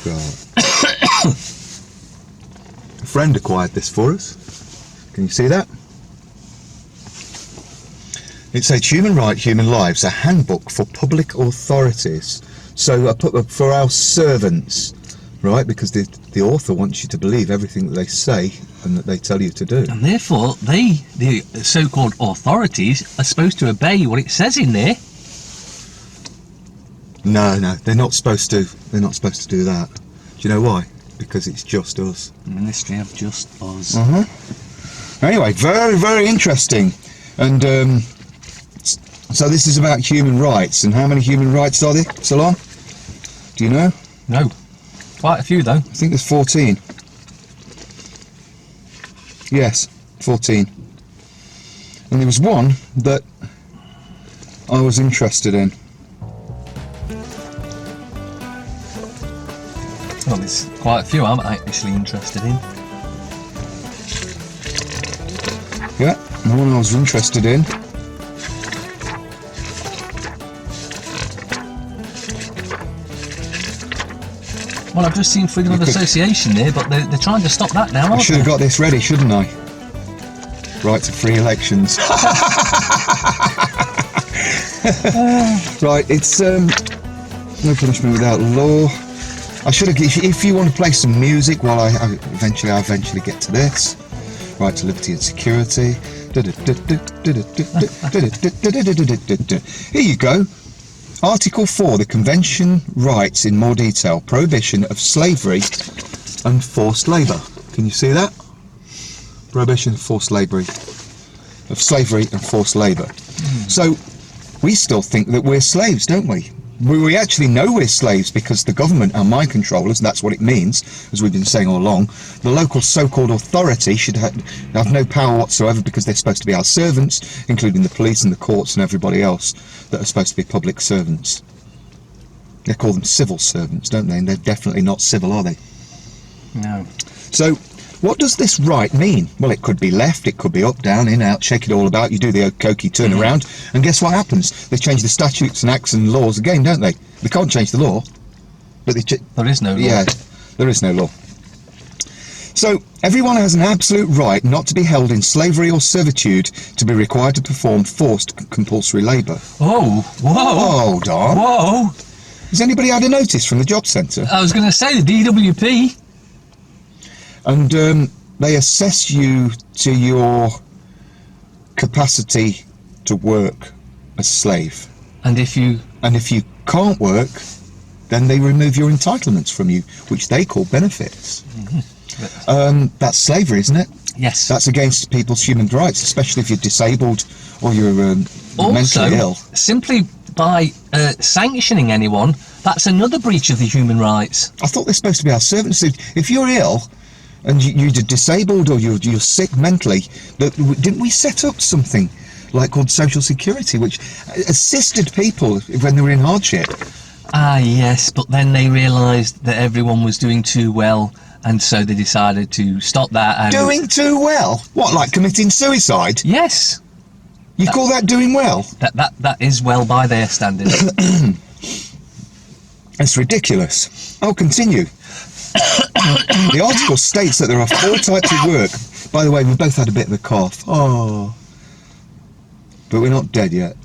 Right. A friend acquired this for us. Can you see that? It says Human Right, Human Lives, a handbook for public authorities. So I put for our servants, right? Because the author wants you to believe everything that they say and that they tell you to do. And therefore, the so-called authorities, are supposed to obey what it says in there. No, they're not supposed to. They're not supposed to do that. Do you know why? Because it's just us. Ministry of Just Us. Anyway, very, very interesting. And so this is about human rights. And how many human rights are there, Salon? Do you know? No. Quite a few, though. I think there's 14. Yes, 14. And there was one that I was interested in. Well, there's quite a few I'm actually interested in. Yeah, the one I was interested in. Well, I've just seen freedom of association there, but they're trying to stop that now, aren't they? I should have got this ready, shouldn't I? Right to free elections. Right, it's no punishment without law. I should have. If you want to play some music while I eventually get to this. Right to liberty and security. Here you go. Article 4, the Convention writes in more detail prohibition of slavery and forced labour. Can you see that? Prohibition of forced labour. Of slavery and forced labour. So we still think that we're slaves, don't we? We actually know we're slaves because the government are mind controllers, and that's what it means, as we've been saying all along. The local so-called authority should have no power whatsoever because they're supposed to be our servants, including the police and the courts and everybody else that are supposed to be public servants. They call them civil servants, don't they? And they're definitely not civil, are they? No. So what does this right mean? Well, it could be left, it could be up, down, in, out, shake it all about. You do the Okoki turn around, and guess what happens? They change the statutes and acts and laws again, don't they? They can't change the law, but there is no law. Yeah, there is no law. So everyone has an absolute right not to be held in slavery or servitude, to be required to perform forced compulsory labour. Oh, whoa! Hold on. Whoa! Has anybody had a notice from the job centre? I was going to say the DWP. And they assess you to your capacity to work as a slave. And if you can't work, then they remove your entitlements from you, which they call benefits. That's slavery, isn't it? Yes. That's against people's human rights, especially if you're disabled or you're mentally ill. Simply by sanctioning anyone, that's another breach of the human rights. I thought they're supposed to be our servants. If you're ill and you're disabled or you're sick mentally, didn't we set up something like called Social Security, which assisted people when they were in hardship? Ah, yes, but then they realised that everyone was doing too well, and so they decided to stop that. And doing too well? What, like committing suicide? Yes. You call that doing well? That is well by their standards. It's ridiculous. I'll continue. The article states that there are 4 types of work. By the way, we've both had a bit of a cough. Oh. But we're not dead yet.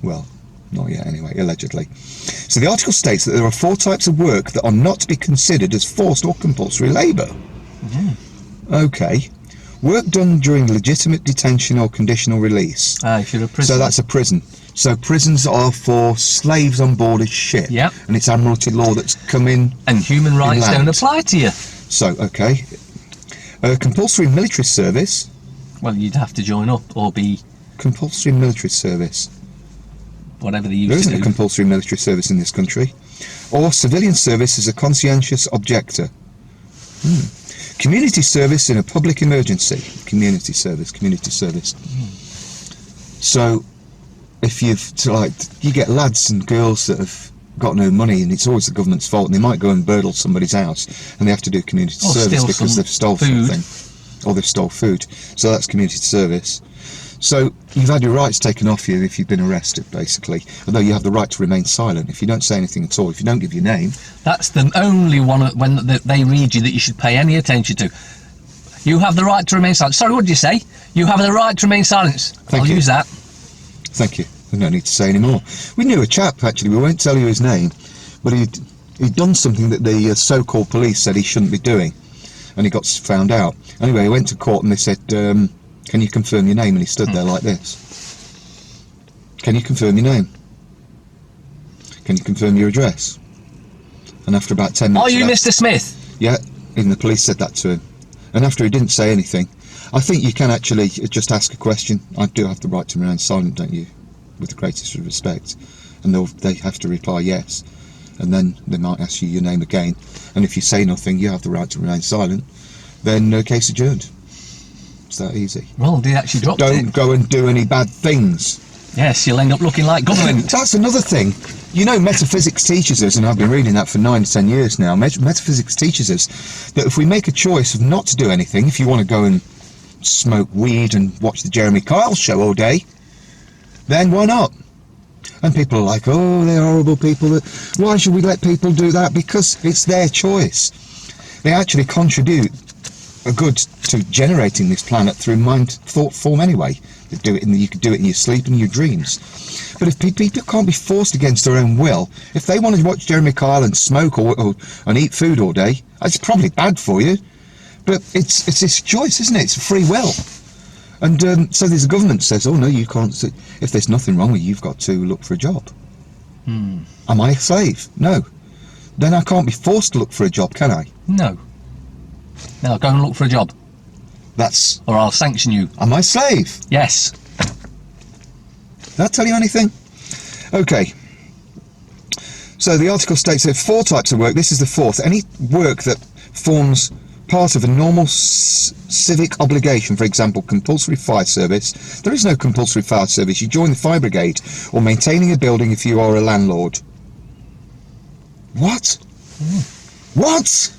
Well, not yet anyway, allegedly. So the article states that there are 4 types of work that are not to be considered as forced or compulsory labour. Okay. Work done during legitimate detention or conditional release. If you're a prisoner. So that's a prison. So prisons are for slaves on board a ship. Yep. And it's Admiralty law that's come in. And human rights don't apply to you. So, okay. Compulsory military service. Well, you'd have to join up or be... Compulsory military service. Whatever they used There to isn't do. a compulsory military service in this country. Or civilian service as a conscientious objector. Community service in a public emergency. Community service. So, if you get lads and girls that have got no money, and it's always the government's fault, and they might go and burgle somebody's house, and they have to do community service because they've stole something, or they've stole food. So that's community service. So you've had your rights taken off you if you've been arrested, basically. Although you have the right to remain silent. If you don't say anything at all, if you don't give your name. That's the only one when they read you that you should pay any attention to. You have the right to remain silent. Sorry, what did you say? You have the right to remain silent. I'll use that. Thank you. There's no need to say any more. We knew a chap, actually. We won't tell you his name, but he'd done something that the so-called police said he shouldn't be doing, and he got found out. Anyway, he went to court and they said, can you confirm your name? And he stood there like this. Can you confirm your name? Can you confirm your address? And after about 10 minutes... Are you Mr. Smith? Yeah, even the police said that to him. And after he didn't say anything, I think you can actually just ask a question. I do have the right to remain silent, don't you? With the greatest of respect. And they have to reply yes. And then they might ask you your name again. And if you say nothing, you have the right to remain silent. Then case adjourned. It's that easy. Well, they actually dropped it. Don't go and do any bad things. Yes, you'll end up looking like government. That's another thing. You know, metaphysics teaches us, and I've been reading that for 9 to 10 years now, metaphysics teaches us that if we make a choice of not to do anything, if you want to go and smoke weed and watch the Jeremy Kyle show all day, then why not? And people are like, oh, they're horrible people. Why should we let people do that? Because it's their choice. They actually contribute a good to generating this planet through thought form anyway. You could do it in your sleep and your dreams. But if people can't be forced against their own will, if they want to watch Jeremy Kyle and smoke and eat food all day, it's probably bad for you. But it's this choice, isn't it? It's free will. And so there's a government says, oh no, you can't. If there's nothing wrong with you, you've got to look for a job. Am I a slave? No. Then I can't be forced to look for a job, can I? No. Now go and look for a job. Or I'll sanction you. Am I a slave? Yes. Did that tell you anything? Okay. So the article states there are 4 types of work. This is the 4th. Any work that forms part of a normal civic obligation, for example, compulsory fire service. There is no compulsory fire service. You join the fire brigade or maintaining a building if you are a landlord. What? What?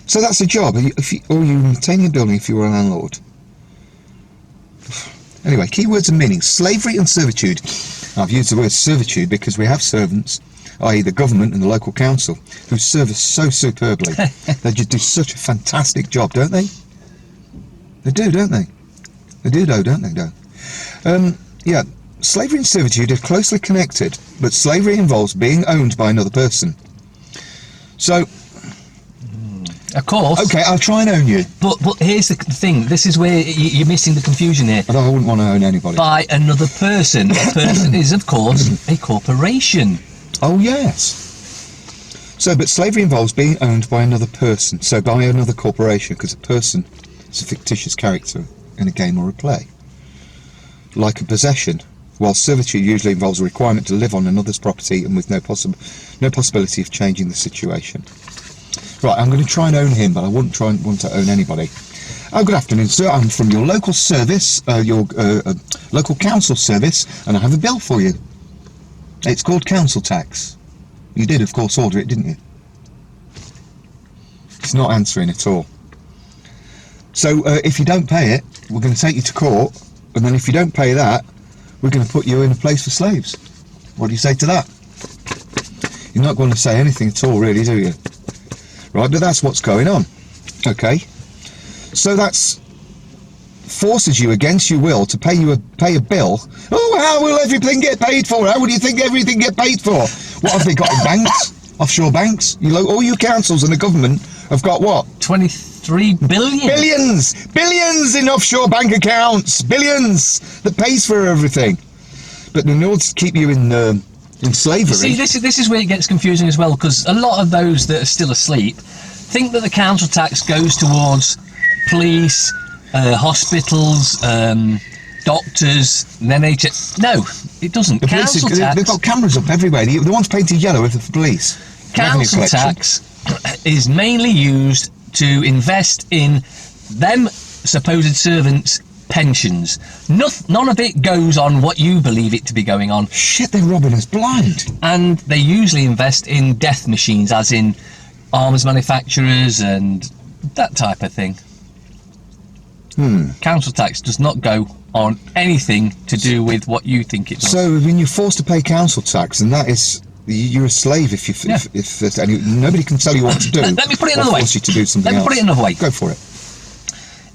So that's a job, or you maintaining a building if you are a landlord. Anyway, keywords and meanings. Slavery and servitude. I've used the word servitude because we have servants, i.e. the government and the local council, who serve us so superbly. They just do such a fantastic job, don't they? They do, don't they? They do, though, don't they, though? Yeah, slavery and servitude are closely connected, but slavery involves being owned by another person. So... Of course. Okay, I'll try and own you. But here's the thing. This is where you're missing the confusion here. I wouldn't want to own anybody. By another person. A person is, of course, a corporation. Oh, yes. So, but slavery involves being owned by another person. So, by another corporation, because a person is a fictitious character in a game or a play. Like a possession, while servitude usually involves a requirement to live on another's property and with no possibility of changing the situation. Right, I'm going to try and own him, but I wouldn't want to own anybody. Oh, good afternoon, sir. I'm from your local service, your local council service, and I have a bill for you. It's called council tax. You did, of course, order it, didn't you? It's not answering at all. So, if you don't pay it, we're going to take you to court, and then if you don't pay that, we're going to put you in a place for slaves. What do you say to that? You're not going to say anything at all, really, do you? Right, but that's what's going on. Okay, so that's forces you against your will to pay a bill. Oh, how will everything get paid for? How would you think everything get paid for? What have they got in banks? Offshore banks? All your councils and the government have got what? 23 billion. Billions in offshore bank accounts. Billions that pays for everything. But in order to keep you in slavery. See, this is where it gets confusing as well, because a lot of those that are still asleep think that the council tax goes towards police, hospitals, doctors, and NHS. No, it doesn't. The council tax. They've got cameras up everywhere. The ones painted yellow are the police. Council tax is mainly used to invest in them supposed servants' pensions. None of it goes on what you believe it to be going on. Shit, they're robbing us blind. And they usually invest in death machines, as in arms manufacturers and that type of thing. Council tax does not go on anything to do with what you think it does. So when you're forced to pay council tax, and that is, you're a slave if nobody can tell you what to do. Let me put it another way. Force you to do something else. Let me put it another way. Go for it.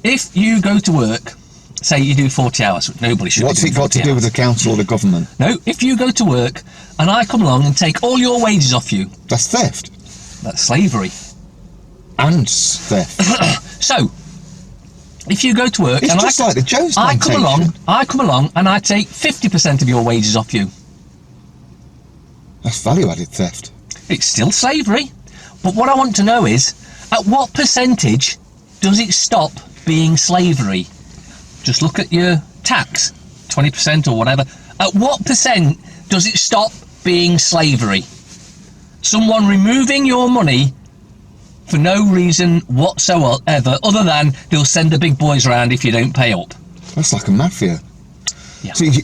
If you go to work, say you do 40 hours, nobody should. What's be it doing got to 40 do with hours. the council or the government? No, if you go to work and I come along and take all your wages off you, That's theft. that's slavery. And theft. So, if you go to work It's and just like the Jones I come plantation. along and I take 50% of your wages off you, That's value-added theft. it's still slavery. But what I want to know is, at what percentage does it stop being slavery? Just look at your tax, 20% or whatever. At what percent does it stop being slavery? Someone removing your money for no reason whatsoever, other than they'll send the big boys around if you don't pay up. That's like a mafia. Yeah. See,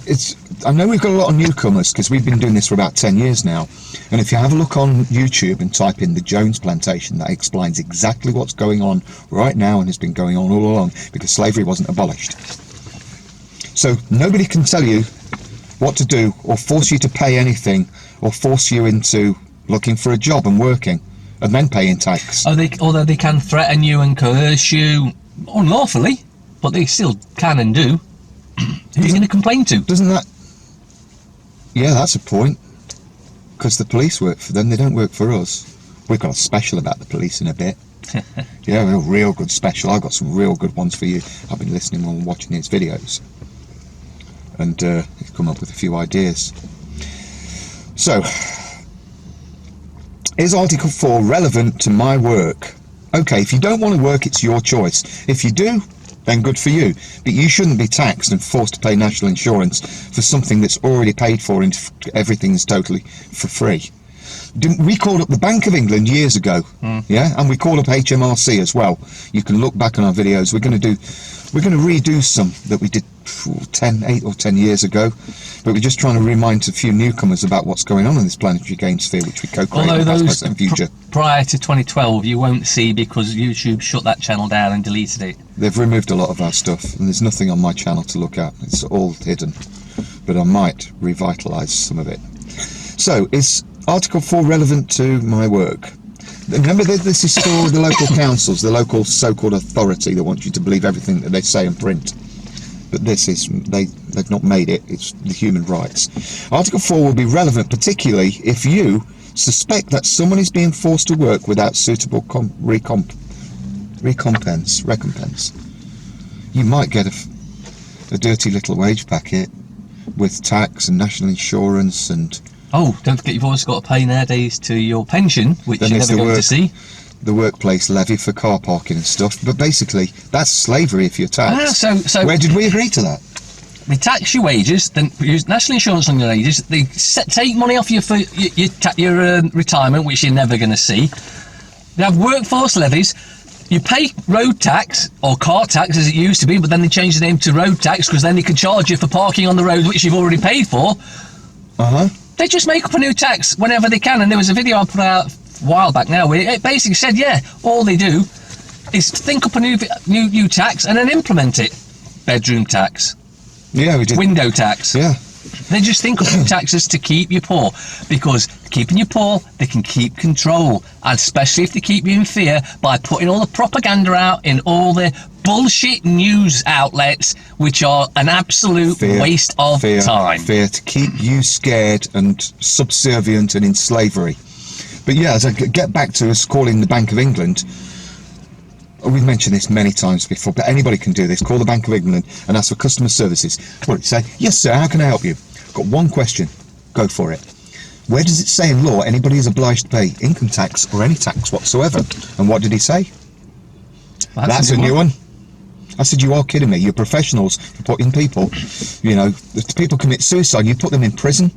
I know we've got a lot of newcomers because we've been doing this for about 10 years now. And if you have a look on YouTube and type in the Jones plantation, that explains exactly what's going on right now and has been going on all along, because slavery wasn't abolished. So nobody can tell you what to do or force you to pay anything or force you into looking for a job and working and then paying tax. Although they can threaten you and coerce you unlawfully, but they still can and do. Who are you going to complain to? Doesn't that... Yeah, that's a point. Because the police work for them, they don't work for us. We've got a special about the police in a bit. Yeah, a real good special. I've got some real good ones for you. I've been listening and watching his videos. And he's come up with a few ideas. So, is Article 4 relevant to my work? Okay, if you don't want to work, it's your choice. If you do, then good for you. But you shouldn't be taxed and forced to pay national insurance for something that's already paid for and everything's totally for free. We called up the Bank of England years ago, yeah, and we called up HMRC as well. You can look back on our videos. We're going to redo some that we did 8 or 10 years ago, but we're just trying to remind a few newcomers about what's going on in this planetary game sphere, which we co-create in the past, present, and future. Prior to 2012, you won't see because YouTube shut that channel down and deleted it. They've removed a lot of our stuff, and there's nothing on my channel to look at. It's all hidden, but I might revitalise some of it. So, is Article 4 relevant to my work? Remember that this is for the local councils, the local so-called authority that wants you to believe everything that they say and print. But this is, they've not made it, it's the human rights. Article 4 will be relevant particularly if you suspect that someone is being forced to work without suitable recompense. You might get a dirty little wage packet with tax and national insurance and... Oh, don't forget you've always got to pay nowadays to your pension, which you're never going to see. The workplace levy for car parking and stuff, but basically that's slavery if you're taxed. So where did we agree to that? They tax your wages, then use national insurance on your wages. They take money off you for your retirement, which you're never going to see. They have workforce levies. You pay road tax or car tax as it used to be, but then they changed the name to road tax because then they could charge you for parking on the road which you've already paid for. They just make up a new tax whenever they can, and there was a video I put out a while back now where it basically said, yeah, all they do is think up a new tax and then implement it. Bedroom tax. Yeah, we did. Window tax. Yeah. They just think of new taxes to keep you poor, because keeping you poor, they can keep control, and especially if they keep you in fear by putting all the propaganda out in all the bullshit news outlets, which are an absolute waste of time. Fear to keep you scared and subservient and in slavery. But yeah, as I get back to us calling the Bank of England, we've mentioned this many times before, but anybody can do this. Call the Bank of England and ask for customer services. What did it say? Yes, sir, how can I help you? Got one question. Go for it. Where does it say in law anybody is obliged to pay income tax or any tax whatsoever? And what did he say? Well, that's a new one. I said, you are kidding me. You're professionals for putting people, you know, if people commit suicide, you put them in prison.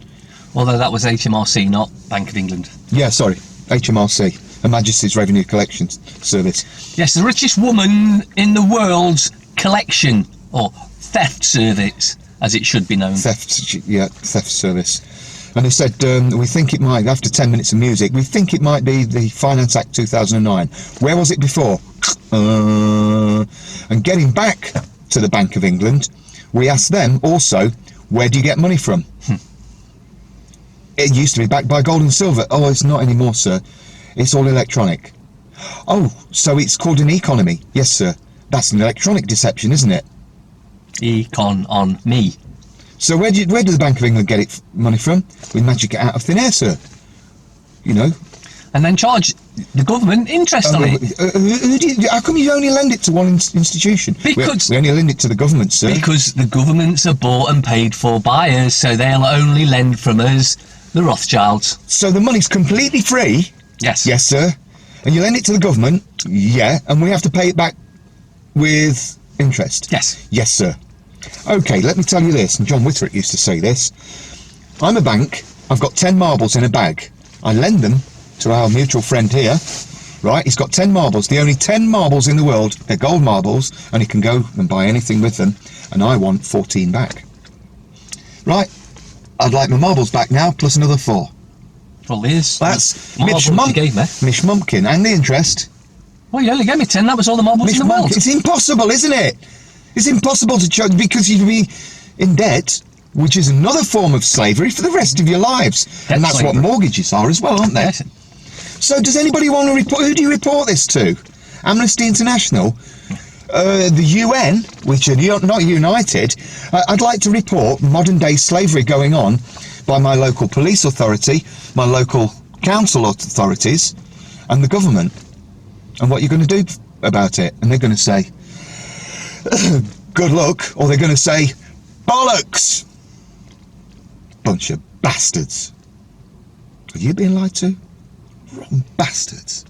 Although that was HMRC, not Bank of England. Yeah, sorry, HMRC, Her Majesty's Revenue Collection Service. Yes, the richest woman in the world's collection, or theft service, as it should be known. Theft service. And they said, we think it might, after 10 minutes of music, we think it might be the Finance Act 2009. Where was it before? And getting back to the Bank of England, we ask them also, where do you get money from? It used to be backed by gold and silver. Oh, it's not anymore, sir. It's all electronic. Oh, so it's called an economy. Yes, sir. That's an electronic deception, isn't it? Econ on me. So where do the Bank of England get money from? We magic it out of thin air, sir. You know. And then charge the government interest on it. How come you only lend it to one institution? Because we only lend it to the government, sir. Because the governments are bought and paid for by us, so they'll only lend from us, the Rothschilds. So the money's completely free? Yes. Yes, sir. And you lend it to the government? Yeah. And we have to pay it back with interest? Yes. Yes, sir. Okay, let me tell you this, and John Witterick used to say this. I'm a bank, I've got 10 marbles in a bag. I lend them to our mutual friend here, right? He's got 10 marbles, the only 10 marbles in the world. They're gold marbles, and he can go and buy anything with them, and I want 14 back. Right, I'd like my marbles back now, plus another 4. Well, there's That's marbles you gave me. Mish Mumpkin, and the interest. Well, you only gave me 10, that was all the marbles Mish in the world. Mumpkin. It's impossible, isn't it? It's impossible to charge, because you'd be in debt, which is another form of slavery for the rest of your lives. And that's what mortgages are as well, aren't they? Yes. So does anybody want to report? Who do you report this to? Amnesty International? The UN, which are not united. I'd like to report modern day slavery going on by my local police authority, my local council authorities, and the government. And what you're going to do about it? And they're going to say, good luck, or they're going to say, bollocks! Bunch of bastards. Are you being lied to? Rotten bastards.